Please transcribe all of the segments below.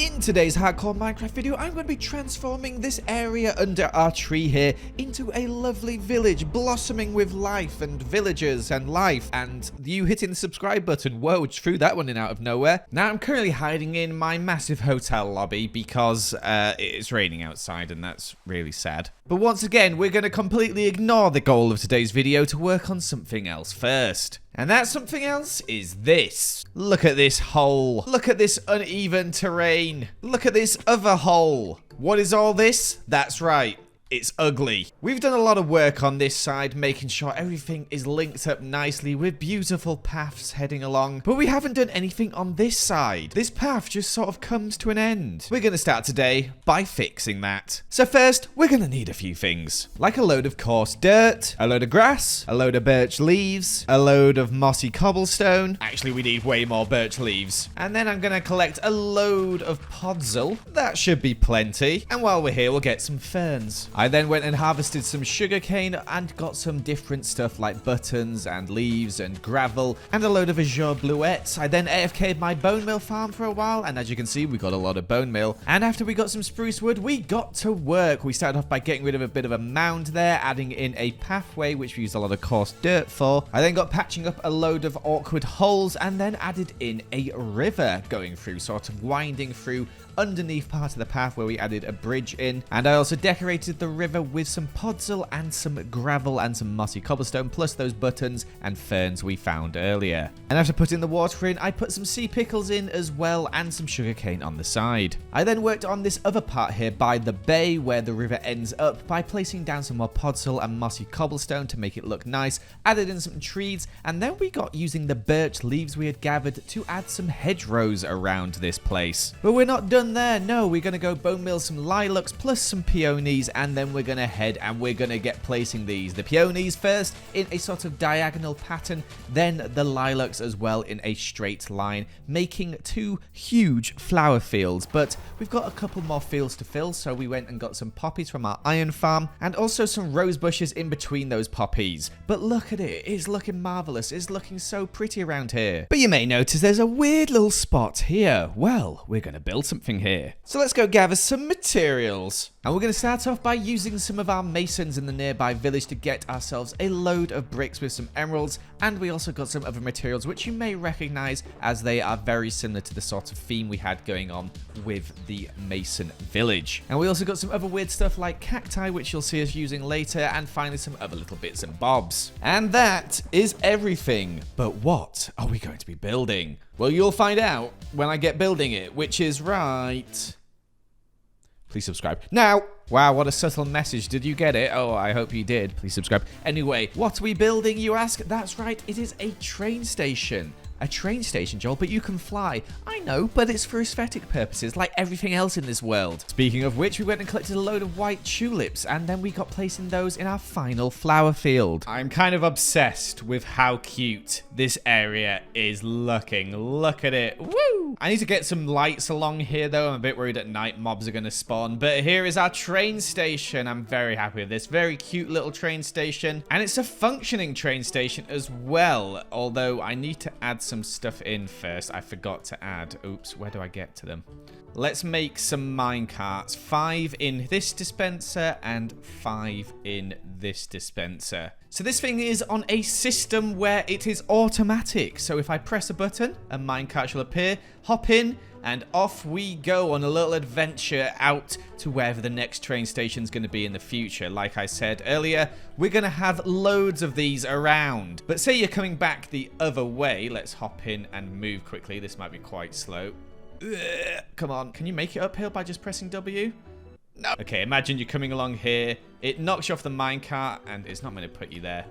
In today's hardcore Minecraft video, I'm going to be transforming this area under our tree here into a lovely village, blossoming with life and villagers and life, and you hitting the subscribe button. Whoa, just threw that one in out of nowhere. Now, I'm currently hiding in my massive hotel lobby because it's raining outside, and that's really sad. But once again, we're going to completely ignore the goal of today's video to work on something else first. And that something else is this. Look at this hole. Look at this uneven terrain. Look at this other hole. What is all this? That's right. It's ugly. We've done a lot of work on this side, making sure everything is linked up nicely with beautiful paths heading along, but we haven't done anything on this side. This path just sort of comes to an end. We're going to start today by fixing that. So first, we're going to need a few things, like a load of coarse dirt, a load of grass, a load of birch leaves, a load of mossy cobblestone. Actually, we need way more birch leaves. And then I'm going to collect a load of podzol. That should be plenty. And while we're here, we'll get some ferns. I then went and harvested some sugarcane and got some different stuff like buttons and leaves and gravel and a load of azure bluettes. I then AFK'd my bone meal farm for a while, and as you can see, we got a lot of bone meal. And after we got some spruce wood, we got to work. We started off by getting rid of a bit of a mound there, adding in a pathway, which we used a lot of coarse dirt for. I then got patching up a load of awkward holes and then added in a river going through, sort of winding through underneath part of the path where we added a bridge in. And I also decorated the river with some podzol and some gravel and some mossy cobblestone, plus those buttons and ferns we found earlier. And after putting the water in, I put some sea pickles in as well and some sugarcane on the side. I then worked on this other part here by the bay where the river ends up by placing down some more podzol and mossy cobblestone to make it look nice, added in some trees, and then we got using the birch leaves we had gathered to add some hedgerows around this place. But we're not done there. No, we're going to go bone meal some lilacs plus some peonies, and then we're going to head and we're going to get placing these. The peonies first in a sort of diagonal pattern, then the lilacs as well in a straight line, making two huge flower fields. But we've got a couple more fields to fill, so we went and got some poppies from our iron farm and also some rose bushes in between those poppies. But look at it, it's looking marvelous, it's looking so pretty around here. But you may notice there's a weird little spot here. Well, we're going to build something here. So let's go gather some materials. And we're going to start off by using some of our masons in the nearby village to get ourselves a load of bricks with some emeralds. And we also got some other materials which you may recognize as they are very similar to the sort of theme we had going on with the mason village. And we also got some other weird stuff like cacti, which you'll see us using later, and finally some other little bits and bobs. And that is everything. But what are we going to be building? Well, you'll find out when I get building it, which is right... Please subscribe. Now, wow, what a subtle message. Did you get it? Oh, I hope you did. Please subscribe. Anyway, what are we building, you ask? That's right, it is a train station. A train station, Joel, but you can fly. I know, but it's for aesthetic purposes, like everything else in this world. Speaking of which, we went and collected a load of white tulips, and then we got placing those in our final flower field. I'm kind of obsessed with how cute this area is looking. Look at it. Woo! I need to get some lights along here, though. I'm a bit worried at night mobs are going to spawn, but here is our train station. I'm very happy with this. Very cute little train station, and it's a functioning train station as well, although I need to add some stuff in first. I forgot to add. Oops, where do I get to them? Let's make some mine carts. 5 in this dispenser and 5 in this dispenser. So this thing is on a system where it is automatic. So if I press a button, a minecart shall appear, hop in, and off we go on a little adventure out to wherever the next train station is going to be in the future. Like I said earlier, we're going to have loads of these around. But say you're coming back the other way. Let's hop in and move quickly. This might be quite slow. Come on. Can you make it uphill by just pressing W? No. Okay, imagine you're coming along here. It knocks you off the minecart, and it's not going to put you there.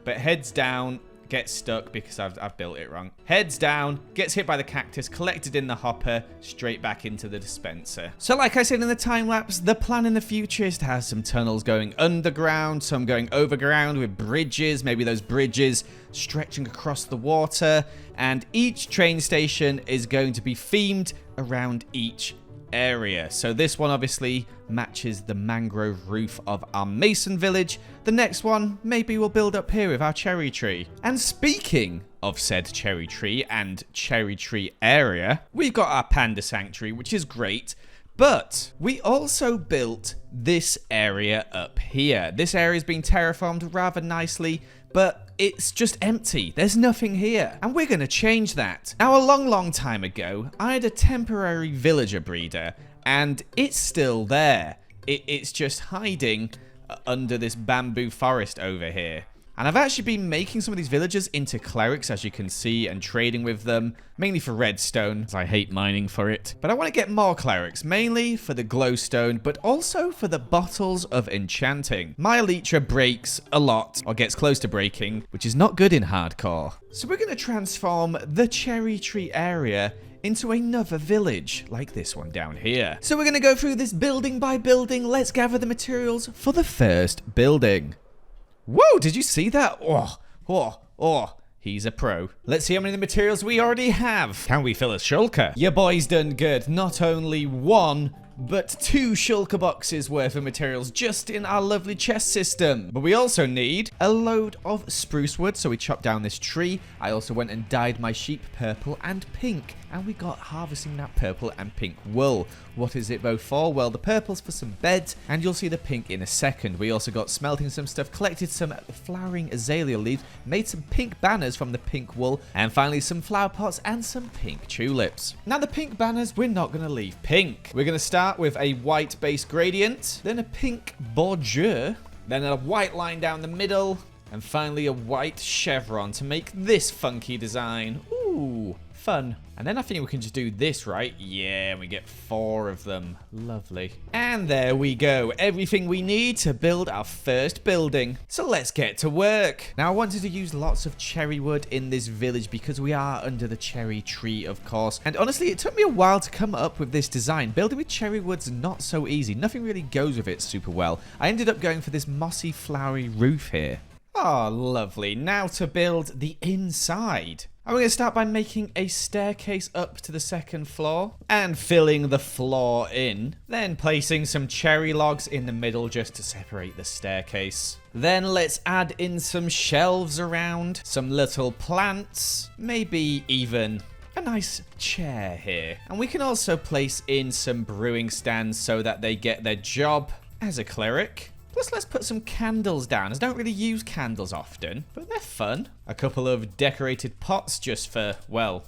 But heads down, gets stuck because I've built it wrong. Heads down, gets hit by the cactus, collected in the hopper, straight back into the dispenser. So like I said in the time lapse, the plan in the future is to have some tunnels going underground, some going overground with bridges, maybe those bridges stretching across the water, and each train station is going to be themed around each area. So this one obviously matches the mangrove roof of our mason village. The next one, maybe we'll build up here with our cherry tree. And speaking of said cherry tree and cherry tree area, we've got our panda sanctuary, which is great. But we also built this area up here. This area's been terraformed rather nicely, but it's just empty. There's nothing here. And we're going to change that. Now, a long time ago, I had a temporary villager breeder, and it's still there. It's just hiding under this bamboo forest over here. And I've actually been making some of these villagers into clerics, as you can see, and trading with them, mainly for redstone, as I hate mining for it. But I want to get more clerics, mainly for the glowstone, but also for the bottles of enchanting. My elytra breaks a lot, or gets close to breaking, which is not good in hardcore. So we're going to transform the cherry tree area into another village, like this one down here. So we're going to go through this building by building. Let's gather the materials for the first building. Whoa, did you see that? Oh, he's a pro. Let's see how many of the materials we already have. Can we fill a shulker? Your boy's done good. Not only one, but 2 shulker boxes worth of materials just in our lovely chest system. But we also need a load of spruce wood, so we chopped down this tree. I also went and dyed my sheep purple and pink, and we got harvesting that purple and pink wool. What is it both for? Well, the purple's for some beds, and you'll see the pink in a second. We also got smelting some stuff, collected some flowering azalea leaves, made some pink banners from the pink wool, and finally some flower pots and some pink tulips. Now, the pink banners, we're not going to leave pink. We're going to start with a white base gradient, then a pink border, then a white line down the middle, and finally a white chevron to make this funky design. Ooh, fun. And then I think we can just do this, right? Yeah, we get 4 of them. Lovely. And there we go. Everything we need to build our first building. So let's get to work. Now, I wanted to use lots of cherry wood in this village because we are under the cherry tree, of course. And honestly, it took me a while to come up with this design. Building with cherry wood's not so easy. Nothing really goes with it super well. I ended up going for this mossy, flowery roof here. Oh, lovely. Now to build the inside. And we're going to start by making a staircase up to the 2nd floor and filling the floor in. Then placing some cherry logs in the middle just to separate the staircase. Then let's add in some shelves around, some little plants, maybe even a nice chair here. And we can also place in some brewing stands so that they get their job as a cleric. Plus, let's put some candles down. I don't really use candles often, but they're fun. A couple of decorated pots just for, well,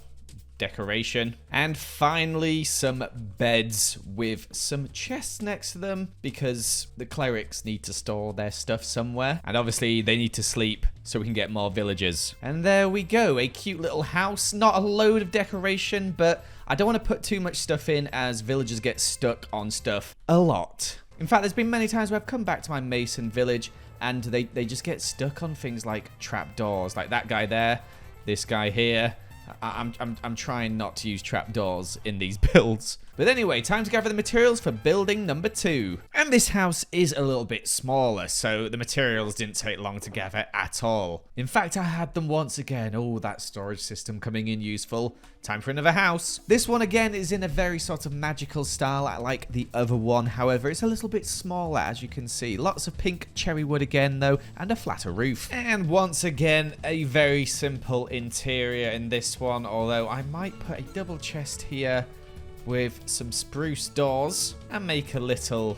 decoration. And finally, some beds with some chests next to them because the clerics need to store their stuff somewhere. And obviously, they need to sleep so we can get more villagers. And there we go. A cute little house. Not a load of decoration, but I don't want to put too much stuff in as villagers get stuck on stuff a lot. In fact, there's been many times where I've come back to my mason village and they just get stuck on things like trapdoors, like that guy there, this guy here. I'm trying not to use trapdoors in these builds. But anyway, time to gather the materials for building number 2. And this house is a little bit smaller, so the materials didn't take long to gather at all. In fact, I had them once again. Oh, that storage system coming in useful. Time for another house. This one again is in a very sort of magical style like the other one. However, it's a little bit smaller, as you can see. Lots of pink cherry wood again, though, and a flatter roof. And once again, a very simple interior in this one, although I might put a double chest here with some spruce doors and make a little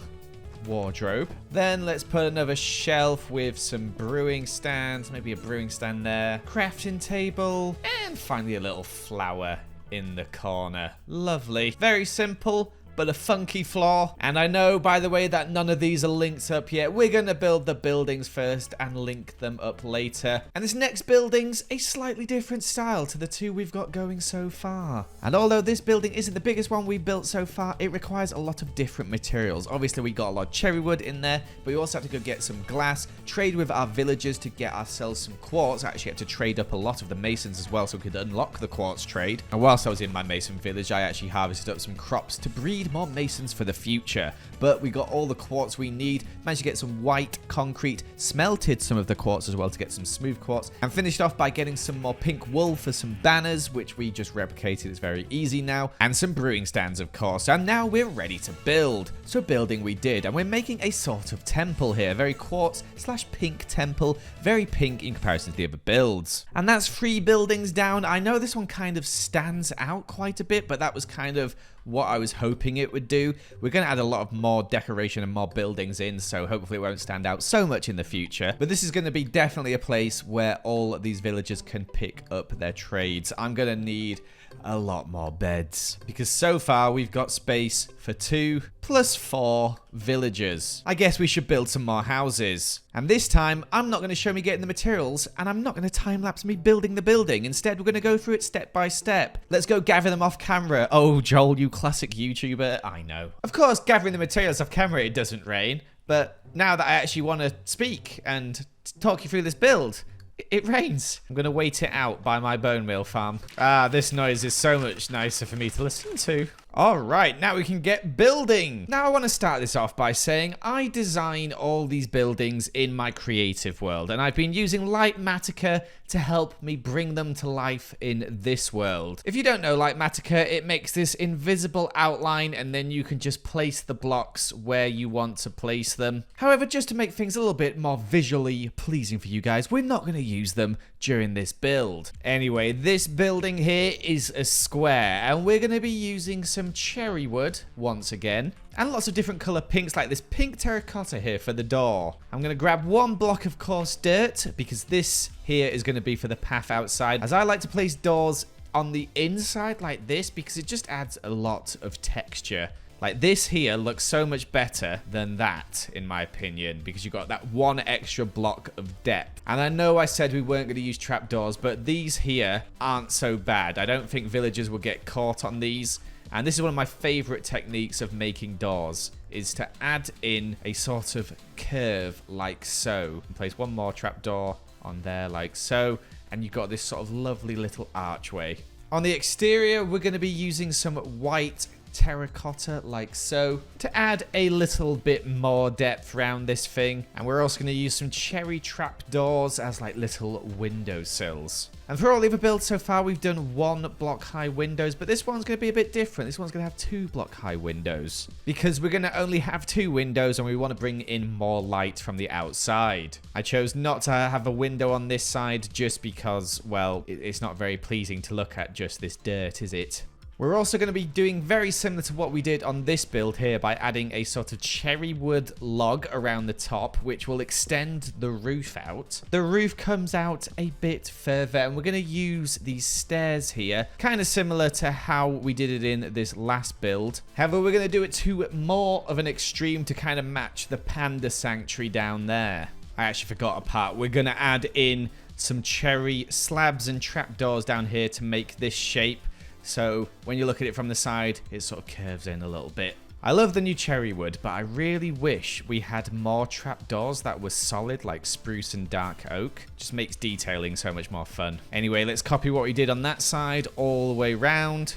wardrobe. Then let's put another shelf with some brewing stands, maybe a brewing stand there, crafting table, and finally a little flower in the corner. Lovely. Very simple, but a funky floor. And I know, by the way, that none of these are linked up yet. We're going to build the buildings first and link them up later. And this next building's a slightly different style to the 2 we've got going so far. And although this building isn't the biggest one we've built so far, it requires a lot of different materials. Obviously, we got a lot of cherry wood in there, but we also have to go get some glass, trade with our villagers to get ourselves some quartz. I actually had to trade up a lot of the masons as well so we could unlock the quartz trade. And whilst I was in my mason village, I actually harvested up some crops to breed need more masons for the future. But we got all the quartz we need, managed to get some white concrete, smelted some of the quartz as well to get some smooth quartz, and finished off by getting some more pink wool for some banners, which we just replicated. It's very easy now, and some brewing stands, of course. And now we're ready to build. So building we did, and we're making a sort of temple here, very quartz / pink temple, very pink in comparison to the other builds. And that's 3 buildings down. I know this one kind of stands out quite a bit, but that was kind of what I was hoping it would do. We're going to add a lot of more decoration and more buildings in, so hopefully it won't stand out so much in the future. But this is going to be definitely a place where all these villagers can pick up their trades. I'm going to need a lot more beds, because so far we've got space for 2 + 4 villagers. I guess we should build some more houses. And this time, I'm not going to show me getting the materials, and I'm not going to time-lapse me building the building. Instead, we're going to go through it step by step. Let's go gather them off camera. Oh, Joel, you classic YouTuber. I know. Of course, gathering the materials off camera, it doesn't rain. But now that I actually want to speak and talk you through this build, it rains. I'm going to wait it out by my bone meal farm. Ah, this noise is so much nicer for me to listen to. All right, now we can get building. Now I want to start this off by saying I design all these buildings in my creative world, and I've been using Lightmatica to help me bring them to life in this world. If you don't know Lightmatica, it makes this invisible outline, and then you can just place the blocks where you want to place them. However, just to make things a little bit more visually pleasing for you guys, we're not going to use them during this build. Anyway, this building here is a square, and we're going to be using some cherry wood once again, and lots of different color pinks, like this pink terracotta here for the door. I'm going to grab 1 block of coarse dirt, because this here is going to be for the path outside, as I like to place doors on the inside like this, because it just adds a lot of texture. Like this here looks so much better than that, in my opinion, because you've got that 1 extra block of depth. And I know I said we weren't going to use trapdoors, but these here aren't so bad. I don't think villagers will get caught on these. And this is one of my favorite techniques of making doors, is to add in a sort of curve like so. And place 1 more trapdoor on there like so. And you've got this sort of lovely little archway. On the exterior, we're going to be using some white terracotta like so to add a little bit more depth around this thing. And we're also going to use some cherry trapdoors as like little windowsills. And for all the other builds so far, we've done 1 block high windows, but this one's going to be a bit different. This one's going to have 2 block high windows, because we're going to only have 2 windows and we want to bring in more light from the outside. I chose not to have a window on this side just because, well, it's not very pleasing to look at just this dirt, is it? We're also going to be doing very similar to what we did on this build here by adding a sort of cherry wood log around the top, which will extend the roof out. The roof comes out a bit further, and we're going to use these stairs here, kind of similar to how we did it in this last build. However, we're going to do it to more of an extreme to kind of match the panda sanctuary down there. I actually forgot a part. We're going to add in some cherry slabs and trapdoors down here to make this shape. So when you look at it from the side, it sort of curves in a little bit. I love the new cherry wood, but I really wish we had more trapdoors that were solid like spruce and dark oak. Just makes detailing so much more fun. Anyway, let's copy what we did on that side all the way round.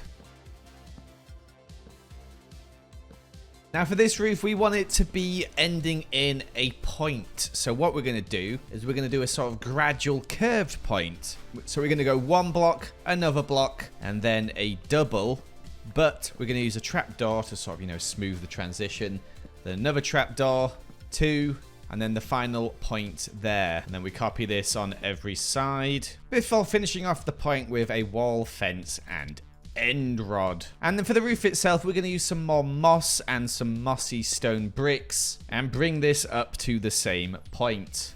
Now for this roof, we want it to be ending in a point. So what we're going to do is we're going to do a sort of gradual curved point. So we're going to go 1 block, another block, and then a double. But we're going to use a trapdoor to sort of, you know, smooth the transition. Then another trapdoor, 2, and then the final point there. And then we copy this on every side before finishing off the point with a wall, fence, and end rod. And then for the roof itself, we're going to use some more moss and some mossy stone bricks and bring this up to the same point.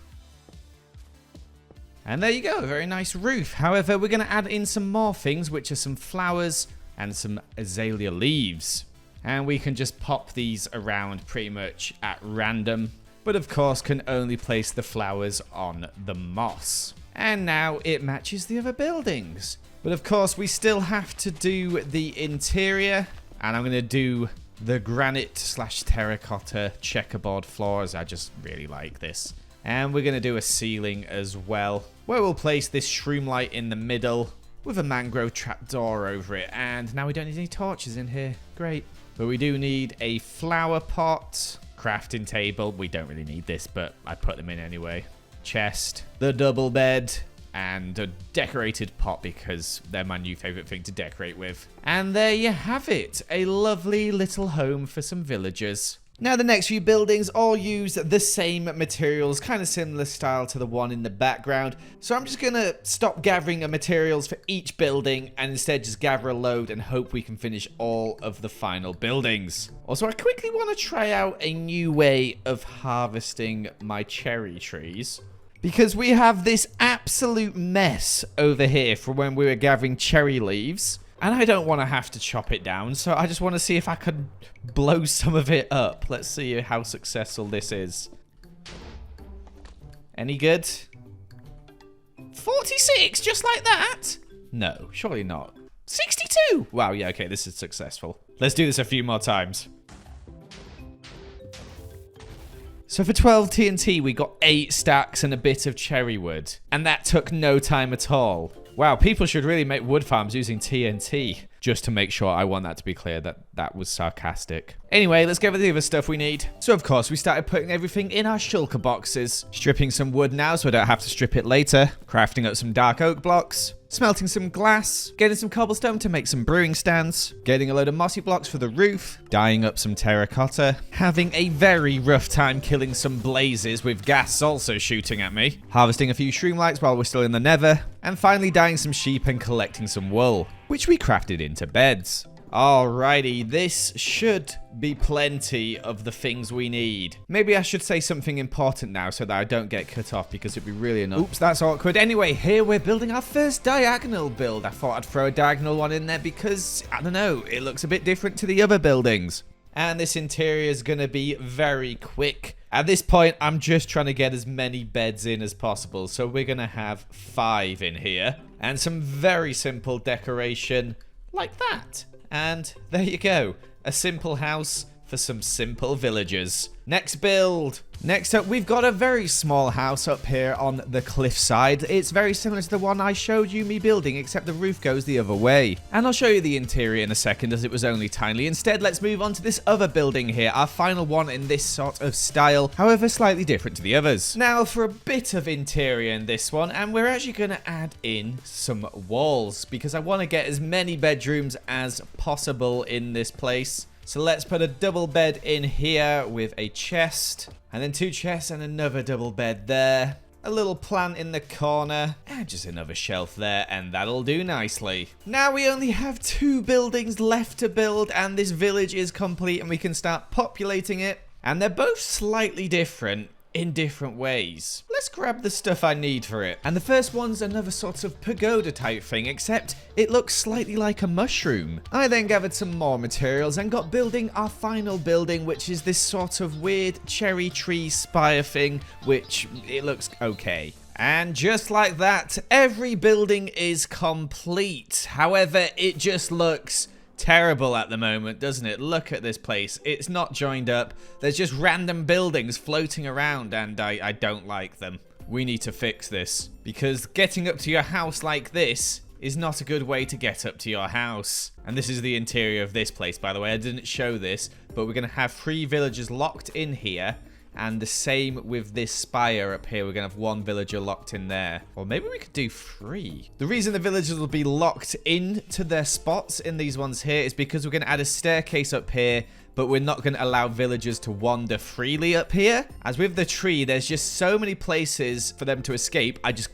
And there you go, a very nice roof. However, we're going to add in some more things, which are some flowers and some azalea leaves. And we can just pop these around pretty much at random, but of course can only place the flowers on the moss. And now it matches the other buildings. But of course, we still have to do the interior. And I'm going to do the granite / terracotta checkerboard floors. I just really like this. And we're going to do a ceiling as well, where we'll place this shroom light in the middle. with a mangrove trapdoor over it. And now we don't need any torches in here. Great. But we do need a flower pot, crafting table. We don't really need this, but I put them in anyway. Chest, the double bed, and a decorated pot because they're my new favorite thing to decorate with. And there you have it. A lovely little home for some villagers. Now, the next few buildings all use the same materials, kind of similar style to the one in the background. So I'm just going to stop gathering materials for each building and instead just gather a load and hope we can finish all of the final buildings. Also, I quickly want to try out a new way of harvesting my cherry trees, because we have this absolute mess over here from when we were gathering cherry leaves. And I don't want to have to chop it down, so I just want to see if I could blow some of it up. Let's see how successful this is. Any good? 46, just like that? No, surely not. 62! Wow, yeah, okay, this is successful. Let's do this a few more times. So for 12 TNT, we got 8 stacks and a bit of cherry wood. And that took no time at all. Wow, people should really make wood farms using TNT. Just to make sure, I want that to be clear that that was sarcastic. Anyway, let's get with the other stuff we need. So of course, we started putting everything in our shulker boxes. Stripping some wood now so I don't have to strip it later. Crafting up some dark oak blocks. Smelting some glass. Getting some cobblestone to make some brewing stands. Getting a load of mossy blocks for the roof. Dyeing up some terracotta. Having a very rough time killing some blazes with gas also shooting at me. Harvesting a few shroom lights while we're still in the nether. And finally dyeing some sheep and collecting some wool, which we crafted into beds. Alrighty, this should be plenty of the things we need. Maybe I should say something important now so that I don't get cut off because it'd be really annoying. Oops, that's awkward. Anyway, here we're building our first diagonal build. I thought I'd throw a diagonal one in there because, I don't know, it looks a bit different to the other buildings. And this interior is going to be very quick. At this point, I'm just trying to get as many beds in as possible. So we're going to have 5 in here. And some very simple decoration like that. And there you go. A simple house for some simple villagers. Next build. Next up, we've got a very small house up here on the cliffside. It's very similar to the one I showed you me building, except the roof goes the other way. And I'll show you the interior in a second, as it was only tiny. Instead, let's move on to this other building here, our final one in this sort of style, however slightly different to the others. Now, for a bit of interior in this one, and we're actually going to add in some walls, because I want to get as many bedrooms as possible in this place. So let's put a double bed in here with a chest, and then 2 chests and another double bed there. A little plant in the corner, and just another shelf there, and that'll do nicely. Now we only have 2 buildings left to build, and this village is complete, and we can start populating it. And they're both slightly different in different ways. Let's grab the stuff I need for it. And the first one's another sort of pagoda type thing, except it looks slightly like a mushroom. I then gathered some more materials and got building our final building, which is this sort of weird cherry tree spire thing, which it looks okay. And just like that, every building is complete. However, it just looks terrible at the moment, doesn't it? Look at this place. It's not joined up. There's just random buildings floating around, and I don't like them. We need to fix this, because getting up to your house like this is not a good way to get up to your house. And this is the interior of this place, by the way. I didn't show this, but we're going to have 3 villagers locked in here. And the same with this spire up here. We're going to have 1 villager locked in there. Or maybe we could do 3. The reason the villagers will be locked into their spots in these ones here is because we're going to add a staircase up here, but we're not going to allow villagers to wander freely up here. As with the tree, there's just so many places for them to escape. I just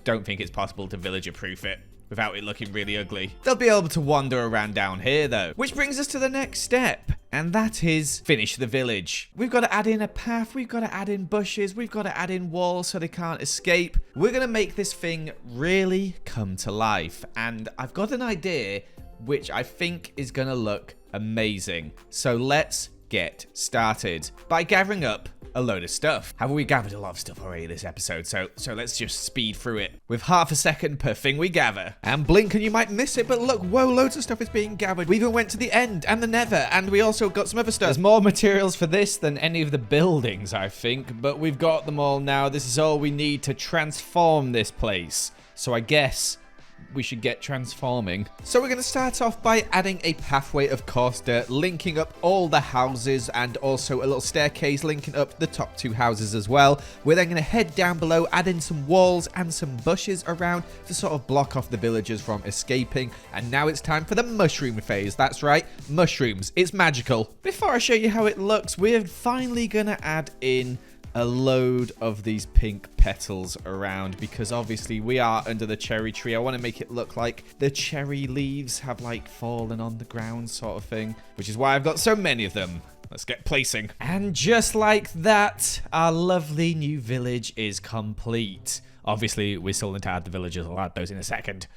don't think it's possible to villager-proof it without it looking really ugly. They'll be able to wander around down here, though. Which brings us to the next step, and that is finish the village. We've got to add in a path, we've got to add in bushes, we've got to add in walls so they can't escape. We're going to make this thing really come to life, and I've got an idea which I think is going to look amazing. So let's get started by gathering up a load of stuff. Have we gathered a lot of stuff already this episode? So let's just speed through it with half a second per thing we gather. And blink and you might miss it, but look, whoa, loads of stuff is being gathered. We even went to the end and the nether, and we also got some other stuff. There's more materials for this than any of the buildings, I think, but we've got them all now. This is all we need to transform this place. So I guess we should get transforming. So we're going to start off by adding a pathway of coarse dirt, linking up all the houses and also a little staircase linking up the top 2 houses as well. We're then going to head down below, add in some walls and some bushes around to sort of block off the villagers from escaping. And now it's time for the mushroom phase. That's right, mushrooms. It's magical. Before I show you how it looks, we're finally going to add in a load of these pink petals around because obviously we are under the cherry tree. I want to make it look like the cherry leaves have like fallen on the ground sort of thing, which is why I've got so many of them. Let's get placing. And just like that, our lovely new village is complete. Obviously, we still need to add the villagers. I'll add those in a second.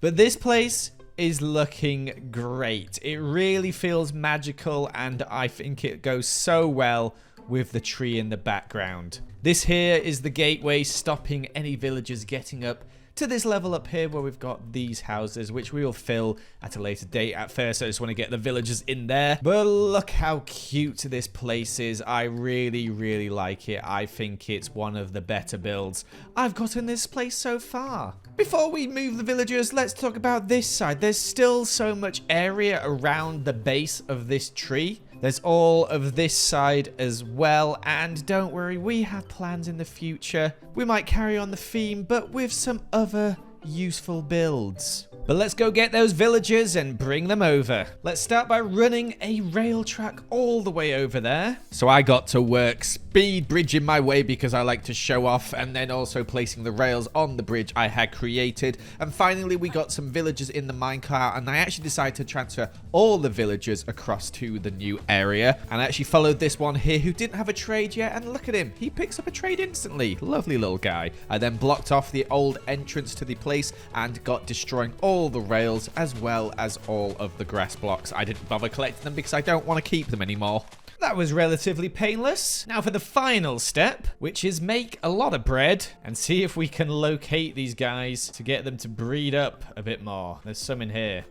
But this place is looking great. It really feels magical, and I think it goes so well with the tree in the background. This here is the gateway, stopping any villagers getting up to this level up here where we've got these houses, which we will fill at a later date. At first, I just want to get the villagers in there. But look how cute this place is. I really, really like it. I think it's one of the better builds I've got in this place so far. Before we move the villagers, let's talk about this side. There's still so much area around the base of this tree. There's all of this side as well, and don't worry, we have plans in the future. We might carry on the theme, but with some other useful builds. But let's go get those villagers and bring them over. Let's start by running a rail track all the way over there. So I got to work speed bridging my way because I like to show off, and then also placing the rails on the bridge I had created. And finally, we got some villagers in the minecart, and I actually decided to transfer all the villagers across to the new area. And I actually followed this one here who didn't have a trade yet, and look at him. He picks up a trade instantly. Lovely little guy. I then blocked off the old entrance to the place and got destroying all the rails as well as all of the grass blocks. I didn't bother collecting them because I don't want to keep them anymore. That was relatively painless. Now for the final step, which is make a lot of bread and see if we can locate these guys to get them to breed up a bit more. There's some in here.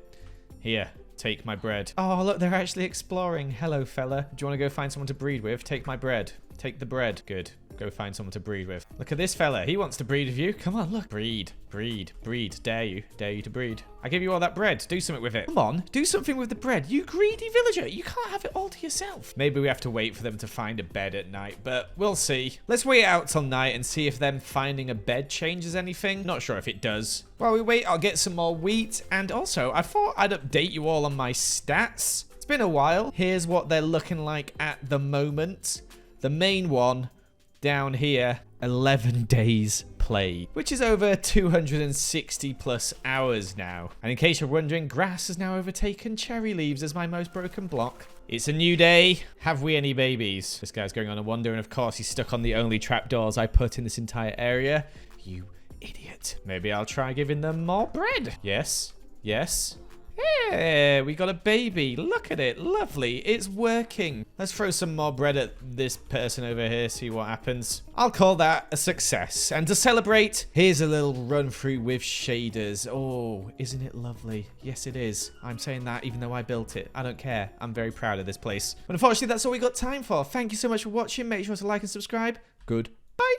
Here, take my bread. Oh, look, they're actually exploring. Hello, fella. Do you want to go find someone to breed with? Take my bread. Take the bread. Good. Go find someone to breed with. Look at this fella. He wants to breed with you. Come on, look. Breed. Breed. Breed. Dare you. Dare you to breed. I give you all that bread. Do something with it. Come on. Do something with the bread. You greedy villager. You can't have it all to yourself. Maybe we have to wait for them to find a bed at night, but we'll see. Let's wait out till night and see if them finding a bed changes anything. Not sure if it does. While we wait, I'll get some more wheat. And also, I thought I'd update you all on my stats. It's been a while. Here's what they're looking like at the moment. The main one down here, 11 days played, which is over 260 plus hours now. And in case you're wondering, grass has now overtaken cherry leaves as my most broken block. It's a new day. Have we any babies? This guy's going on a wander, and of course he's stuck on the only trapdoors I put in this entire area. You idiot. Maybe I'll try giving them more bread. Yes. Yes. Yeah, we got a baby. Look at it. Lovely. It's working. Let's throw some more bread at this person over here, see what happens. I'll call that a success. And to celebrate, here's a little run through with shaders. Oh, isn't it lovely? Yes, it is. I'm saying that even though I built it. I don't care. I'm very proud of this place. But unfortunately, that's all we got time for. Thank you so much for watching. Make sure to like and subscribe. Goodbye.